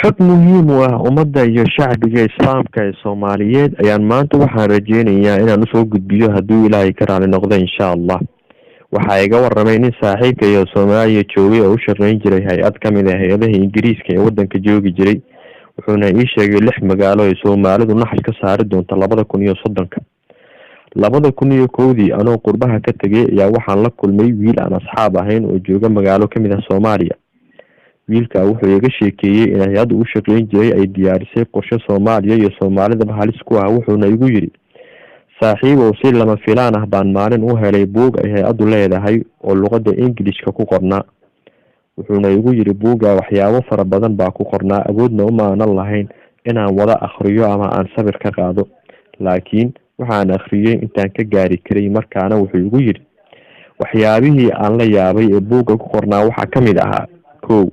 xog muhiim u ah ummadda iyo shacbiga islaamka ee Soomaaliyeed ayaan maanta waxaan rajeynayaa inaan usoo gudbiyo haddii Ilaahay ka raali noqdo insha Allah. Waxaa iga warramay nin saaxiibka iyo Soomaaliya joogay oo u shaqeyn jiray hay'ad ka mid ah hay'adaha Ingiriiska ee waddanka joogi jiray. Wuxuuna ii sheegay 6 magaalo ay Soomaalidu naxal ka saari doonto 2030. 2001 anoo qurbaha ka tagay ayaa waxaan la kulmay wiil aan asxaab ahayn oo jooga magaalo ka mid ah Soomaaliya. wiilka wuxuu iga sheekeeyay in hay'addu u shaqeyn jiray ay diyaarisay qorshe Soomaaliya iyo Soomaalida halis ku ah. Wuxuuna igu yiri saaxiibow si lama filaan ah baan maalin u helay buug ay hay'addu leedahay oo luqadda Ingiriiska ku qornaa. Wuxuuna igu yiri buugga waxyaabo fara badan baa ku qornaa, awoodna uma aanan lahayn inaan wada akhriyo ama aan sawir ka qaado, laakiin waxaan akhriyay intaan ka gaari karay. Markaana wuxuu igu yiri waxyaabihii aan la yaabay ee buugga ku qornaa waxaa ka mid ahaa 1.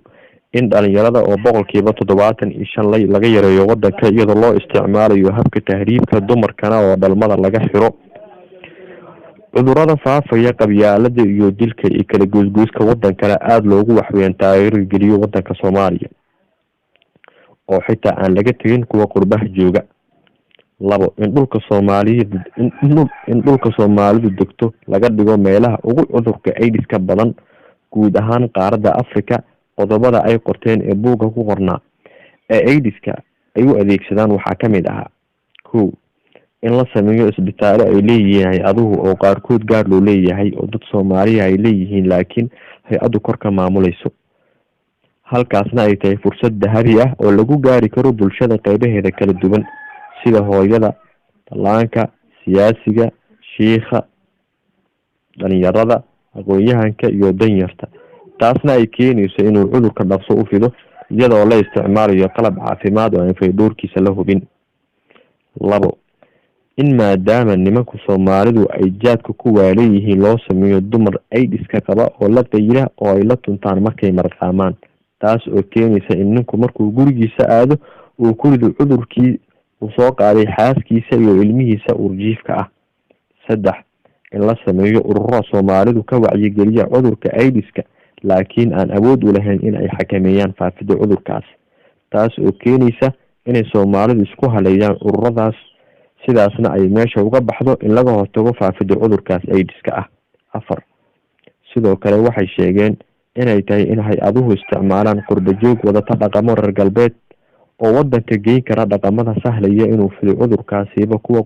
in dhalinyarada oo 75% laga yareeyo waddanka iyadoo loo isticmaalayo habka tahriibka, dumarkana oo dhalmada laga xiro. cudurrada faafaya, qabyaalada iyo dilka iyo kala goosgooska waddankana aada loogu waxweyn taageero waddanka Soomaaliya oo xitaa aan laga tegin kuwa qurbaha jooga. 2. in dhulka Soomaalidu degto laga dhigo meelaha ugu cudurka AIDS-ka badan guud ahaan qaaradda Afrika. qodobada ay qorteen ee buugga ku qornaa ee AIDS-ka ay u adeegsadaan waxaa ka mid ahaa 1. in la sameeyo isbitaallo ay leeyihiin hay-aduhu oo qaarkood gaar loo leeyahay oo dad Soomaaliya ay leeyihiin laakiin hay-addu kor ka maamulayso. halkaasna ay tahay fursad dahabi ah oo lagu gaari karo bulshada qaybaheeda kala duwan sida hooyada, dhallaanka, siyaasiga, shiikha, dhalinyarada, aqoon-yahanka iyo danyarta. taasna ay keenayso inuu cudurka dhaqso u fido iyadoo la isticmaalayo qalab caafimaad oo aan fayadhowrkiisa la hubin. 2. in maadaama nimanku Soomaalidu ay jaadka ku waaleeyihiin loo sameeyo dumar AIDS-ka qaba oo la qayra oo ay la tuntaan markay marqaamaan, taas oo keenaysa in ninku markuu gurigiisa aado uu ku rido cudurkii uu soo qaaday xaaskiisa iyo ilmihiisa urjiifka ah. 3. in la sameeyo ururo Soomaalidu ka wacyigeliya cudurka AIDS-ka laakiin aan awood u lahayn in ay xakameeyaan faafidda cudurkaas, taas oo keenaysa inay Soomaalidu isku haleeyaan ururadaas, sidaasna ay meesha uga baxdo in laga hortago faafidda cudurkaas AIDS-ka ah. 4. sidoo kale waxay sheegeen inay tahay in hay-aduhu isticmaalaan qurbajoog wadata dhaqamo reer galbeed oo waddanka geyn kara dhaqamada sahlaya inuu fido cudurkaasiiba kuwa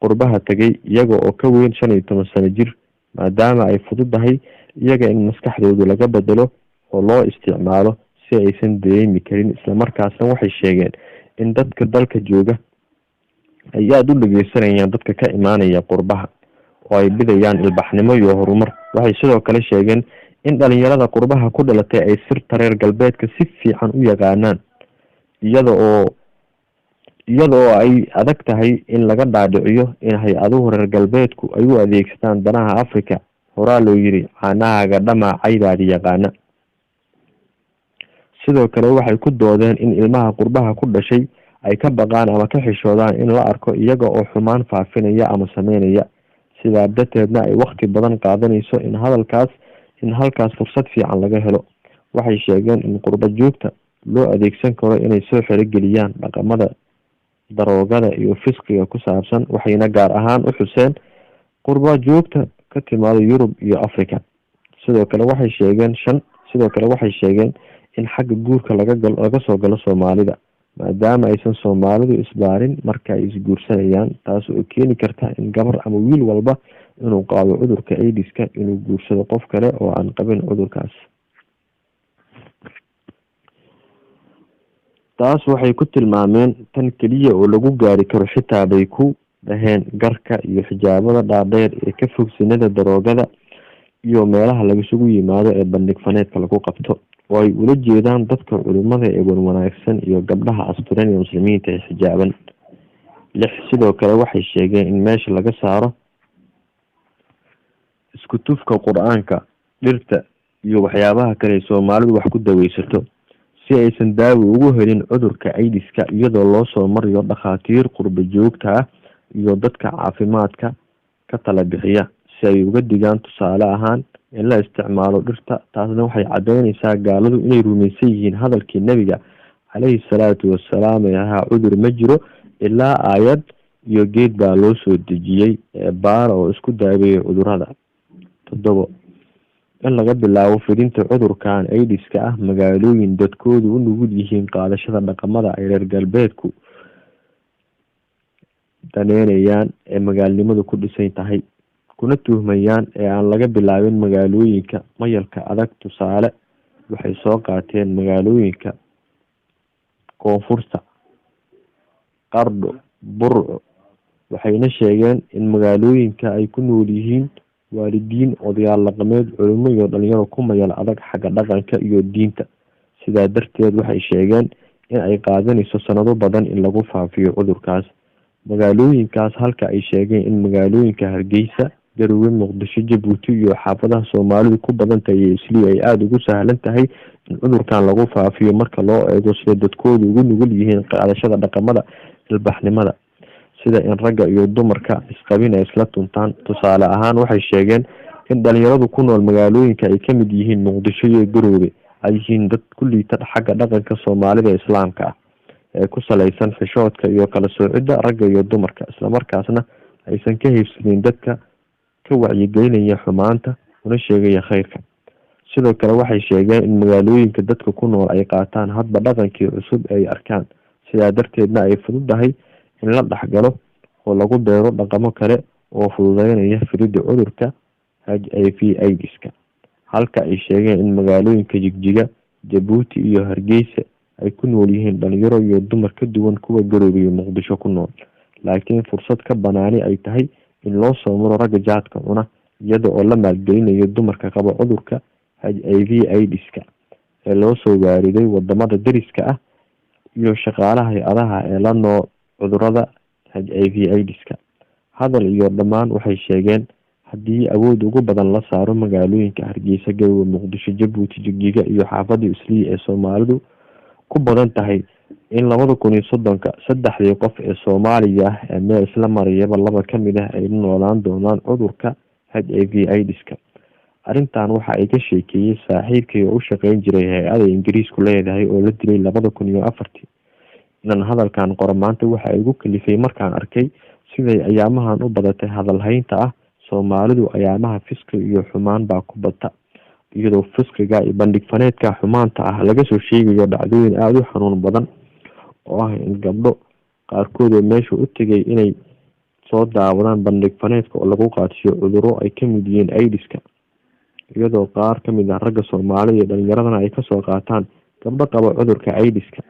qurbaha tagay iyaga oo ka weyn 15 sano jir, maadaama ay fududahay iyaga in maskaxdoodu laga bedelo oo loo isticmaalo si aysan dareemi karin. islamarkaasna waxay sheegeen in dadka dalka jooga ay aada u dhegeysanayaan dadka ka imaanaya qurbaha oo ay bidayaan ilbaxnimo iyo horumar. waxay sidoo kale sheegeen in dhalinyarada qurbaha ku dhalatay ay sirta reer galbeedka si fiican u yaqaanaan iyada oo ay adag tahay in laga dhaadhiciyo in hay-aduhu reer galbeedku ay u adeegsadaan danaha Afrika. horaa loo yiri caanahaaga dhamaacay baad yaqaana. sidoo kale waxay ku doodeen in ilmaha qurbaha ku dhashay ay ka baqaan ama ka xishoodaan in la arko iyaga oo xumaan faafinaya ama sameynaya, sidaa darteedna ay waqti badan qaadanayso in halkaas fursad fiican laga helo. waxay sheegeen in qurba joogta loo adeegsan karo inay soo xerogeliyaan dhaqamada daroogada iyo fisqiga ku saabsan, waxayna gaar ahaan u xuseen qurba joogta ka timaada Yurub iyo Afrika. sidoo kale waxay sheegeen in xagga guurka laga soo galo Soomaalida maadaama aysan Soomaalidu isbaarin marka ay isguursanayaan, taas oo keeni karta in gabar ama wiil walba inuu qaado cudurka AIDS-ka inuu guursado qof kale oo aan qabin cudurkaas. taas waxay ku tilmaameen tan keliya oo lagu gaari karo, xitaa bay ku dhaheen garka iyo xijaabada dhaadheer ee ka fog sinada, daroogada iyo meelaha lagasugu yimaado ee bandhig faneedka lagu qabto, oo ay ula jeedaan dadka culimada ee wanaagsan iyo gabdhaha asturan ee muslimiinta ee xijaaban. 6. sidoo kale waxay sheegeen in meesha laga saaro isku tufka Qur-aanka, dhirta iyo waxyaabaha kale ee Soomaalidu wax ku daweysato si aysan daawo ugu helin cudurka AIDS-ka iyadoo loo soo mariyo dhakhaatiir qurba joogta ah iyo dadka caafimaadka ka tala bixiya si ay uga digaan tusaale ahaan in la isticmaalo dhirta. taasna waxay cadeynaysaa gaaladu inay rumaysan yihiin hadalkii nebiga calayhi salaatu wasalaam ee ahaa cudur ma jiro ilaa aayad iyo geed baa loo soo dejiyey baara oo isku daaweeyay cudurada. 7 in laga bilaabo fidinta cudurkan aidiska ah magaalooyin dadkoodu u nugul yihiin qaadashada dhaqamada ay reer galbeedku daneynayaan ee magaalnimadu ku dhisan tahay kuna tuhmayaan ee aan laga bilaabin magaalooyinka mayalka adag. Tusaale waxay soo qaateen magaalooyinka koonfurta Qardho, Burco, waxayna sheegeen in magaalooyinka ay ku nool yihiin waalidiin, odayaal dhaqameed, culimo iyo dhalinyaro ku mayal adag xagga dhaqanka iyo diinta. sidaa darteed waxay sheegeen in ay qaadanayso sanado badan in lagu faafiyo cudurkaas magaalooyinkaas, halka ay sheegeen in magaalooyinka Hargeysa, Garowe, Muqdisho, Jabuuti iyo xaafadaha Soomaalidu ku badan tahay isli ay aada ugu sahlan tahay in cudurkan lagu faafiyo marka loo eego sida dadkoodu ugu nugul yihiin qaadashada dhaqamada ilbaxnimada, sida in ragga iyo dumarka isqabin ay isla tuntaan. Tusaale ahaan waxay sheegeen in dhalinyaradu ku nool magaalooyinka ay ka mid yihiin Muqdisho iyo Garowe ay yihiin dad ku liita xagga dhaqanka Soomaalida Islaamka ah ee ku saleysan xishoodka iyo kala soocidda ragga iyo dumarka, isla markaasna aysan ka heybsanin dadka ka wacyigelinaya xumaanta una sheegaya khayrka. sidoo kale waxay sheegeen in magaalooyinka dadka ku nool ay qaataan hadba dhaqankii cusub ay arkaan, sidaa darteedna ay fududahay in la dhexgalo oo lagu beero dhaqamo kale oo fududeynaya fididda cudurka HIV/AIDS-ka. halka ay sheegeen in magaalooyinka Jigjiga, Jabuuti iyo Hargeysa ay ku nool yihiin dhalinyaro iyo dumar ka duwan kuwa Garowe iyo Muqdisho ku nool, laakiin fursad ka banaani ay tahay in loo soo maro ragga jaadka cuna iyada oo la maalgelinayo dumarka qaba cudurka HIV/AIDS-ka ee loo soo waariday wadamada dariska ah iyo shaqaalaha hay-adaha ee la nool cudurada HIV/AIDS-ka. hadal iyo dhammaan waxay sheegeen haddii awood ugu badan la saaro magaalooyinka Hargeysa, Garowe, Muqdisho, Jabuuti, Jigjiga iyo xaafada Isli ee Soomaalidu ku badan tahay in 2030 saddexdii qof ee Soomaaliya ah ee meel isla marayaba laba ka mid ah ay noolaan doonaan cudurka HIV/AIDS-ka. arrintan waxa ay ka sheekeeyay saaxiibkay oo u shaqeyn jiray hay-adda Ingiriisku leedahay oo la dilay 2004. inaan hadalkan qoro maanta waxa ay igu kalifay markaan arkay siday ayaamahan u badatay hadalhaynta ah Soomaalidu ayaamaha fiska iyo xumaan baa ku bata, iyadoo fiskiga iyo bandhig faneedka xumaanta ah laga soo sheegayo dhacdooyin aada u xanuun badan oo ah in gabdho qaarkood oo meesha u tegay inay soo daawadaan bandhig faneedka oo lagu qaadsiyo cudurro ay ka mid yihiin AIDS-ka, iyadoo qaar ka mid ah ragga Soomaalida iyo dhalinyaradana ay kasoo qaataan gabdho qaba cudurka AIDS-ka.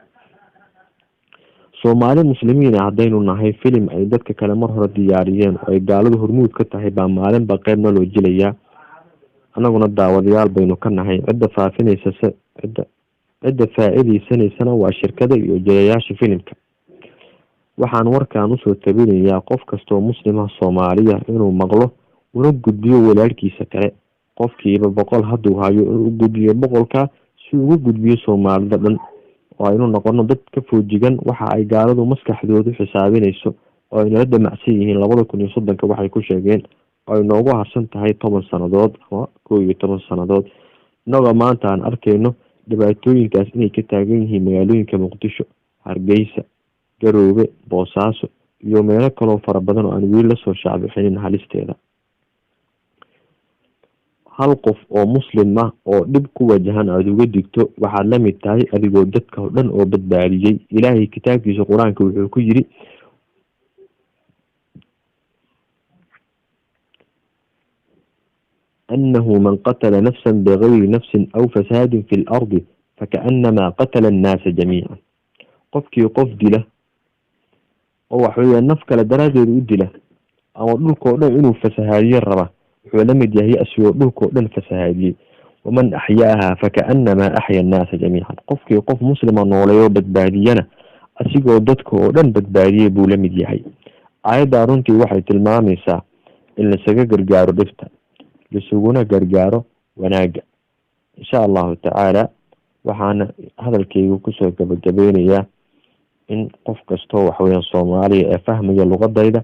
Soomaali muslimiin haddaynu nahay filim ay dadka kale mar hore diyaariyeen oo ay gaaladu hormuud ka tahay baa maalinba qeybna loo jilayaa, annaguna daawadayaal baynu ka nahay. cidda faa-iideysanaysana waa shirkada iyo jilayaasha filimka. waxaan warkaan usoo tabinayaa qof kastoo muslima Soomaaliya inuu maqlo una gudbiyo walaalkiisa kale, qofkiiba 100 hadduu hayo inuu u gudbiyo 100ka si ugu gudbiyo Soomaalida dhan, oo aynu noqono dad ka foojigan waxa ay gaaladu maskaxdoodu xisaabinayso oo ay nala damacsan yihiin. 2030 waxay ku sheegeen oo ay noogu harsan tahay 10 sanadood ama 11 sanadood, inagoo maanta aan arkayno dhibaatooyinkaas inay ka taagan yihiin magaalooyinka Muqdisho, Hargeysa, Garowe, Boosaaso iyo meelo kaloo fara badan oo aan weli lasoo shaacbixinin halisteeda. hal qof oo muslim ah oo dhib ku wajahan aada uga digto waxaad la mid tahay adigoo dadka oo dhan oo badbaadiyey. Ilaahay kitaabkiisa qur-aanka wuxuu ku yidhi annahu man qatala nafsan bigayri nafsin aw fasaadin fi lardi fakaanama qatala annaasa jamiican. qofkii qof dila oo waxweya naf kale daraadeed u dila ama dhulkao dhan inuu fasahaadiyo raba wuxuu la mid yahay asigoo dhulkao dhan fasahaadiyey. waman axyaaha fakaanama axya annaasa jamiican. qofkii qof muslima nooleeyo badbaadiyana asigoo dadka oo dhan badbaadiyey buu la mid yahay. aayadda runtii waxay tilmaamaysaa in lasaga gargaaro dhibta, lasuguna gargaaro wanaaga. insha allahu tacaala waxaana hadalkaygu kusoo gabagabeynayaa in qof kastoo waxweeyaan Soomaaliya ee fahmaya luqadayda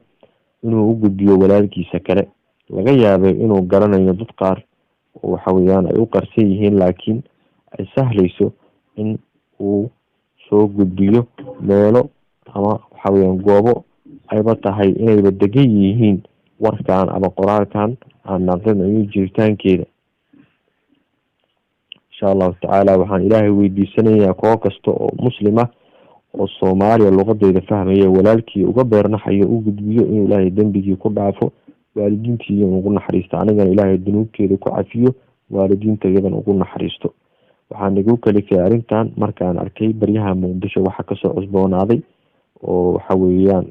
inuu u gudbiyo walaalkiisa kale. laga yaabay inuu garanayo dad qaar oo waxaweyaan ay u qarsan yihiin, laakiin ay sahlayso in uu soo gudbiyo meelo ama waxa weeyaan goobo ayba tahay inayba degan yihiin warkaan ama qoraalkan aan aqrinayo jiritaankeeda. insha allahu tacaala waxaan ilaahay weydiisanayaa koox kasta oo muslim ah oo soomaaliya luqadeeda fahmaya walaalkii uga beernaxayo u gudbiyo inuu ilaahay dembigii ku dhaafo, waalidiintii ugu naxariisto, anigana ilaahay dunuubteeda ku cafiyo, waalidiinta iyadana ugu naxariisto. waxaa nagu kalifay arrintan markaan arkay baryaha muqdisho waxa kasoo cusboonaaday oo waxa weeyaan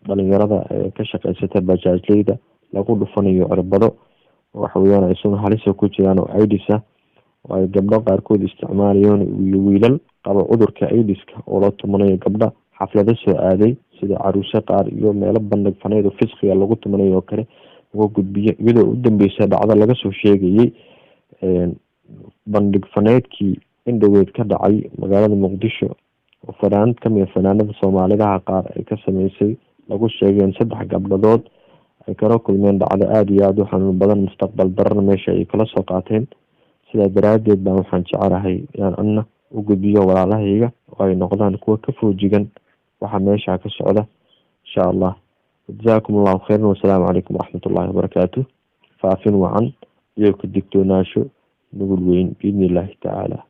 dhalinyarada ka shaqeysata bajaajleyda lagu dhufanayo cirbado waxa weeyaan ay sun halisa ku jiraan oo aidisa oo ay gabdho qaarkood isticmaalayeen iyo wiilal qaba cudurka aidiska oo la tumanayo gabdha xaflado soo aaday sida caruusyo qaar iyo meelo bandhig faneed oo fisqiga lagu tumanayo oo kale uga gudbiya, iyadoo u dambeysay dhacdo laga soo sheegayay bandhig faneedkii indhoweed ka dhacay magaalada muqdisho oo fanaanad kamid fanaanada soomaalidaha qaar ay ka sameysay lagu sheegeen 3 gabdhadood ay kala kulmeen dhacdo aada iyo aada u xanuun badan, mustaqbal darana meesha ay kala soo qaateen. sidaa daraadeed baan waxaan jecelahay inaan ana u gudbiyo walaalahayga oo ay noqdaan kuwa ka foojigan waxa meesha ka socda insha allah. jazaakum allahu khayran, wasalaamu calaykum waraxmatullahi wabarakaatu. faafin wacan iyo ku digtoonaasho nugul weyn biidni illaahi tacaala.